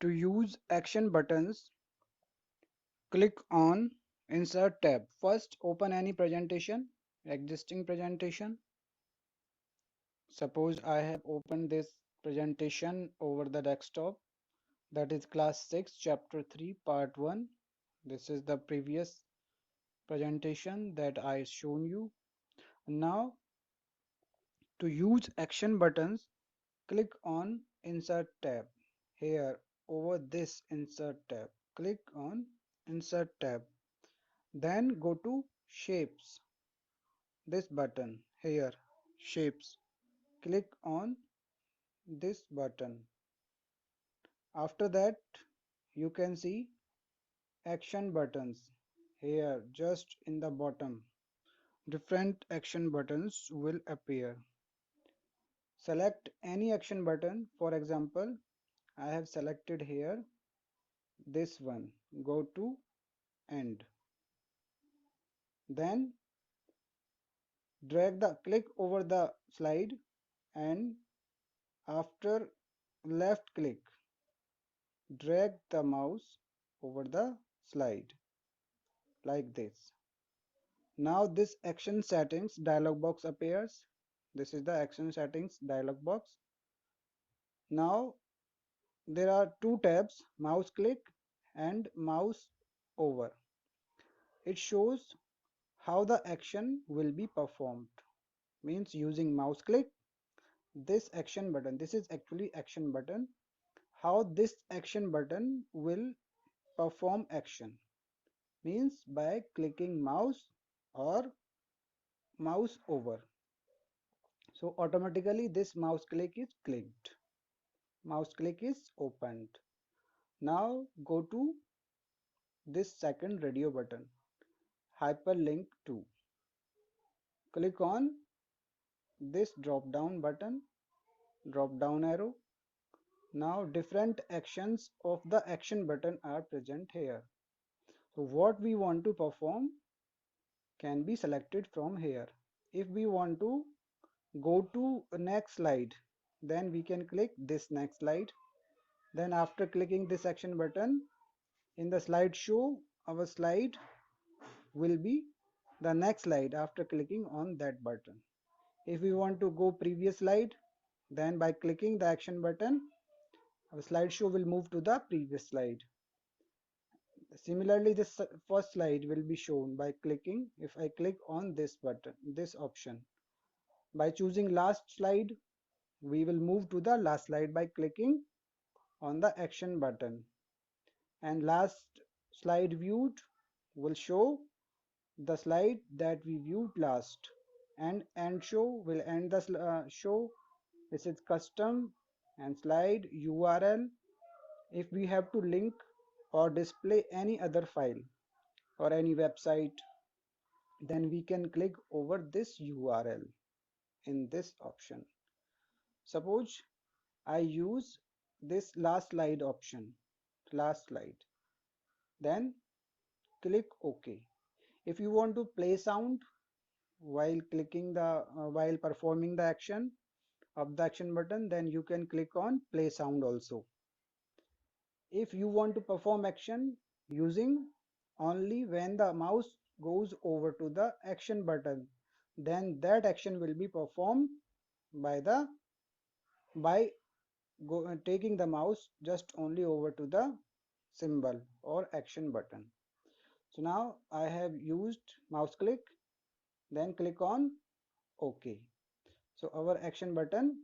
To use action buttons, click on Insert tab. First, open any presentation, existing presentation. Suppose I have opened this presentation over the desktop, that is Class 6, Chapter 3, Part 1. This is the previous presentation that I shown you. Now, to use action buttons, click on Insert tab. Here, over this Insert tab, click on Insert tab. Then go to Shapes, this button here, Shapes. Click on this button. After that, you can see action buttons here just in the bottom. Different action buttons will appear. Select any action button. For example, I have selected here this one. Go to End. Then click over the slide, and after left click, drag the mouse over the slide like this. Now this action settings dialog box appears. This is the action settings dialog box. Now there are two tabs, mouse click and mouse over. It shows how the action will be performed. Means using mouse click, this action button, this is actually action button, how this action button will perform action means by clicking mouse or mouse over. So automatically this mouse click is clicked, mouse click is opened. Now go to this second radio button, hyperlink to. Click on this drop down button, drop down arrow. Now different actions of the action button are present here. So what we want to perform can be selected from here. If we want to go to next slide, then we can click this next slide. Then after clicking this action button, in the slideshow, our slide will be the next slide after clicking on that button. If we want to go previous slide, then by clicking the action button, our slideshow will move to the previous slide. Similarly, this first slide will be shown by clicking, if I click on this button, this option. By choosing last slide, we will move to the last slide by clicking on the action button. And last slide viewed will show the slide that we viewed last. And end show will end the show. This is custom and slide URL. If we have to link or display any other file or any website, then we can click over this URL in this option. Suppose I use this last slide option, last slide, then click OK. If you want to play sound while while performing the action of the action button, then you can click on play sound also. If you want to perform action using only when the mouse goes over to the action button, then that action will be performed by taking the mouse just only over to the symbol or action button. So now I have used mouse click, then click on OK. So our action button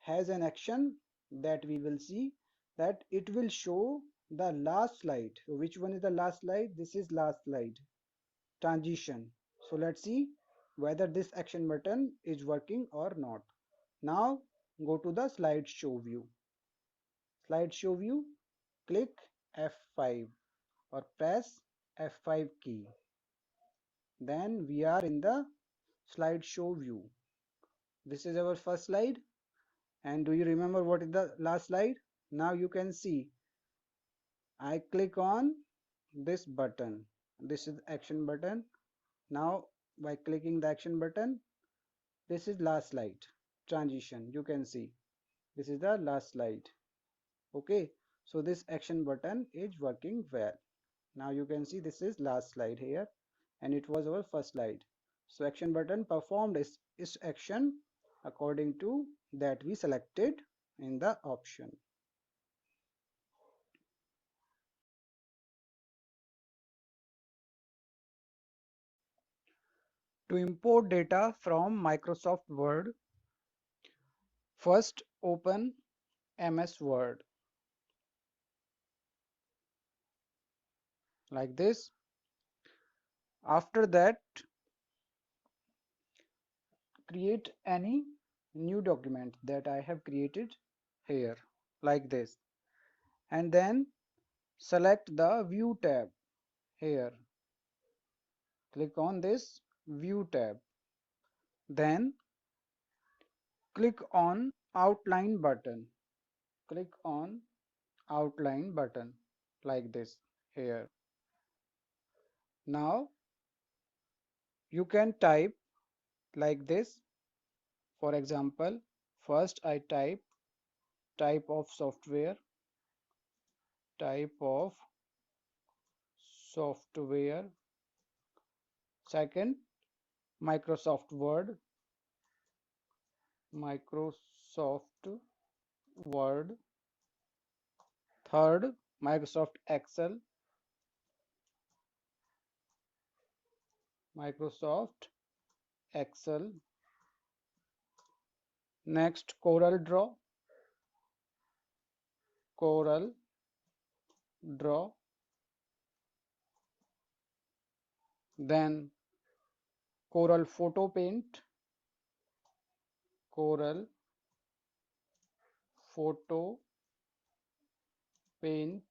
has an action that we will see, that it will show the last slide. So which one is the last slide? This is last slide, transition. So let's see whether this action button is working or not. Now go to the slideshow view. Slideshow view, click F5 or press F5 key. Then we are in the slideshow view. This is our first slide. And do you remember what is the last slide? Now you can see I click on this button. This is action button. Now by clicking the action button, this is last slide, transition. You can see this is the last slide. Okay, So this action button is working well. Now you can see this is last slide here, and it was our first slide. So action button performed its action according to that we selected in the option. To import data from Microsoft Word, first open MS Word like this. After that, create any new document that I have created here like this, and then select the View tab here. Click on this View tab. Then click on Outline button. Click on Outline button like this here. Now you can type like this. For example, first I type of software, type of software. Second, Microsoft Word, Microsoft Word. Third, Microsoft Excel, Microsoft Excel. Next, Corel Draw, Corel Draw. Then Corel Photo Paint, Corel Photo Paint.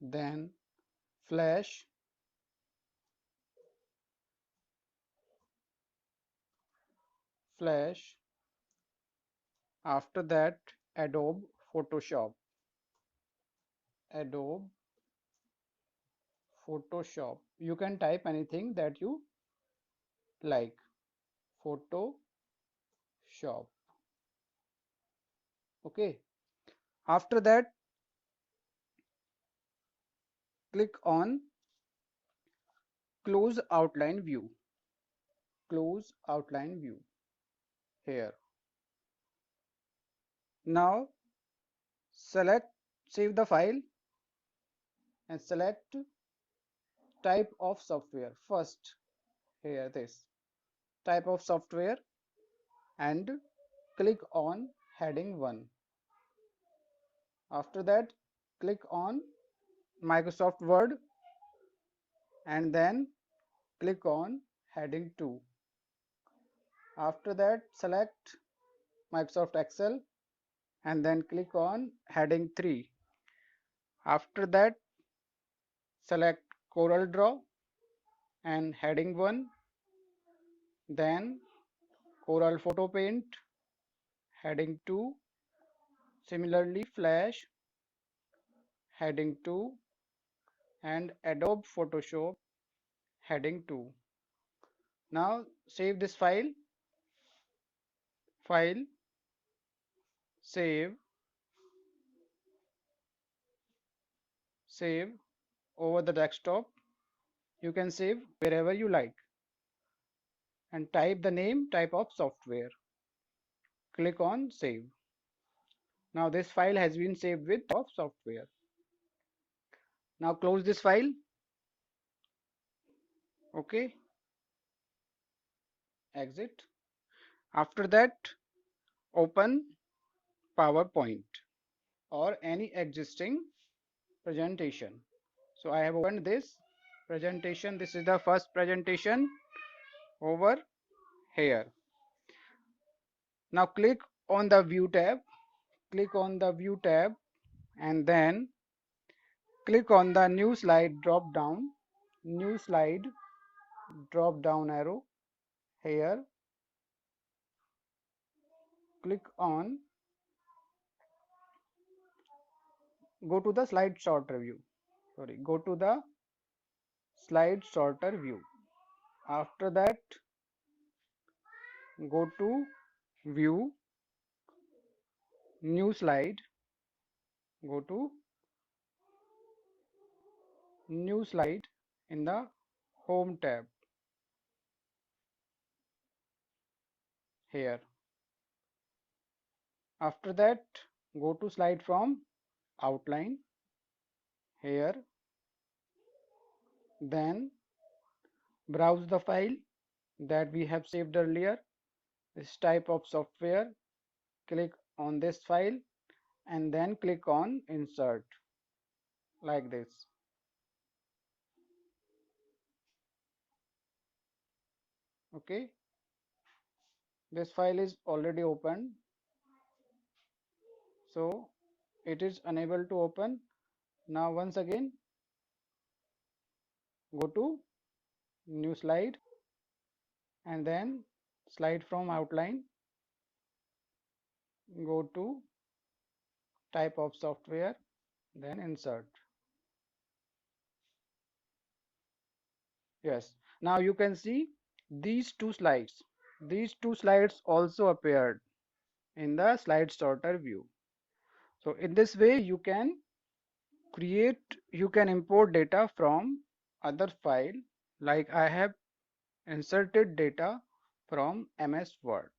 Then Flash, Flash. After that, Adobe Photoshop, Adobe Photoshop. You can type anything that you like. Photoshop. Okay. After that, click on Close Outline View. Close Outline View here. Now save the file and select type of software. First, here this type of software, and click on heading 1. After that, click on Microsoft Word and then click on heading 2. After that, select Microsoft Excel and then click on heading 3. After that, select Corel Draw and heading 1, then Corel Photo Paint, heading 2, similarly Flash, heading 2, and Adobe Photoshop, heading 2. Now save this file, save, save over the desktop. You can save wherever you like and type the name, type of software. Click on save. Now this file has been saved with type of software. Now close this file. Okay, exit. After that, open PowerPoint or any existing presentation. So I have opened this presentation. This is the first presentation over here. Now click on the View tab. Click on the View tab and then click on the New Slide drop down. New Slide drop down arrow here. Click on go to the slide sorter view. Go to the slide sorter view. After that, go to View, New Slide. go to new slide in the home tab here. After that, go to slide from outline here, then browse the file that we have saved earlier, this type of software. Click on this file and then click on insert like this. Okay, this file is already opened, so it is unable to open. Now once again, go to new slide and then slide from outline, go to type of software, then insert. Yes, now you can see these two slides. These two slides also appeared in the slide sorter view. So in this way you can you can import data from other file, like I have inserted data from MS Word.